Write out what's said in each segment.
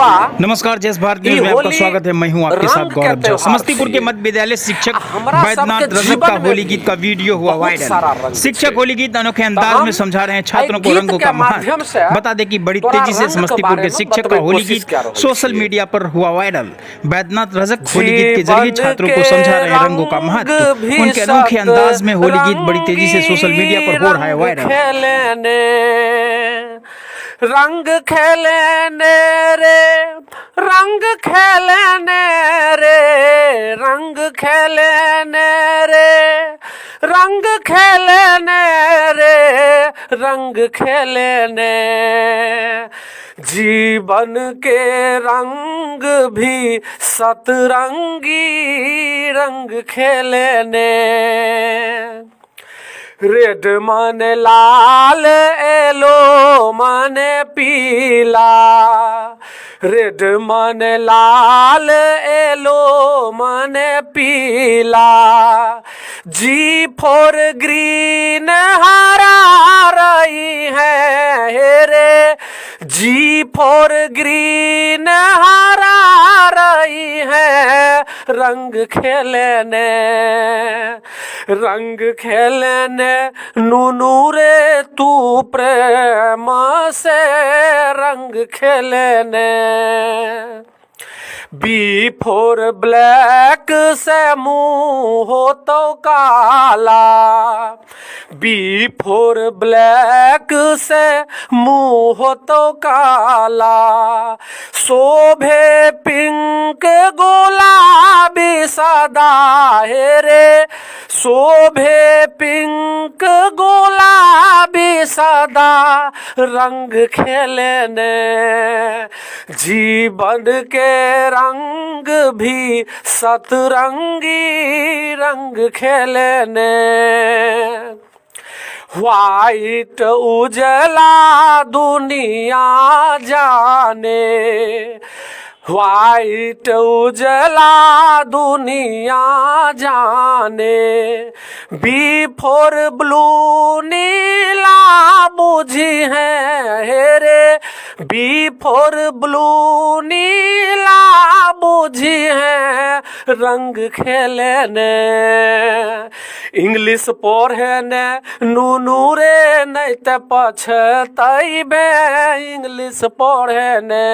नमस्कार, जय भारत न्यूज में आपका स्वागत है। मैं हूं आपके साथ गौरव झा। समस्तीपुर के मध्य विद्यालय शिक्षक बैद्यनाथ रजक का होली गीत का वीडियो हुआ वायरल। शिक्षक होली गीत अनोखे अंदाज में समझा रहे हैं छात्रों को रंगों का महत्व। बता दें कि बड़ी तेजी से समस्तीपुर के शिक्षक का होली गीत सोशल मीडिया पर हुआ वायरल। बैद्यनाथ रजक होली गीत के जरिए छात्रों को समझा रहे हैं रंगों का महत्व। उनके अनोखे अंदाज में होली गीत बड़ी तेजी से सोशल मीडिया पर हो रहा है वायरल। रंग खेलने रे, रंग खेलने रे, रंग खेलने रे, रंग खेलने रे, रंग खेलने। जीवन के रंग भी सतरंगी रंग खेलने। रेड माने लाल, येलो माने पीला। रेड माने लाल, येलो माने पीला। जी फॉर ग्रीन हरा रही है रे, जी फॉर ग्रीन हरा रही है। रंग खेलने, रंग खेलने नूनू रे तू प्रेम से रंग खेलने। बी फॉर ब्लैक से मुंह हो तो काला। बी फॉर ब्लैक से मुंह हो तो काला। शोभे पिंक गुलाबी सदा है रे, शोभे पिंक गुलाबी सदा रंग खेलने। जीवन के रंग भी सतरंगी रंग खेलने। व्हाइट उजला दुनिया जाने, व्हाइट उजला दुनिया जाने। बी फॉर ब्लू नीला बुझी है रे, बी फॉर ब्लू नीला बुझी है रंग खेलने। इंग्लिश पढ़ने नूनू रे नहीं ते पछतैबे। इंग्लिश पढ़ने,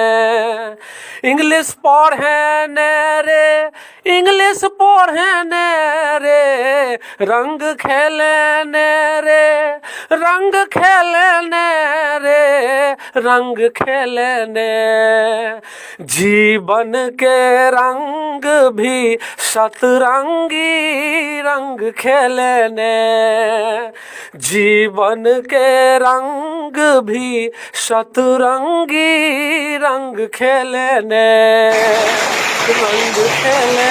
इंग्लिश पढ़ने रे, इंग्लिश पढ़ने रे। रंग खेलने रे, रंग खेलने रे, रंग खेलने। जीवन के रंग भी सतरंगी रंग खेलने। जीवन के रंग भी सतरंगी रंग खेलने, रंग खेलने।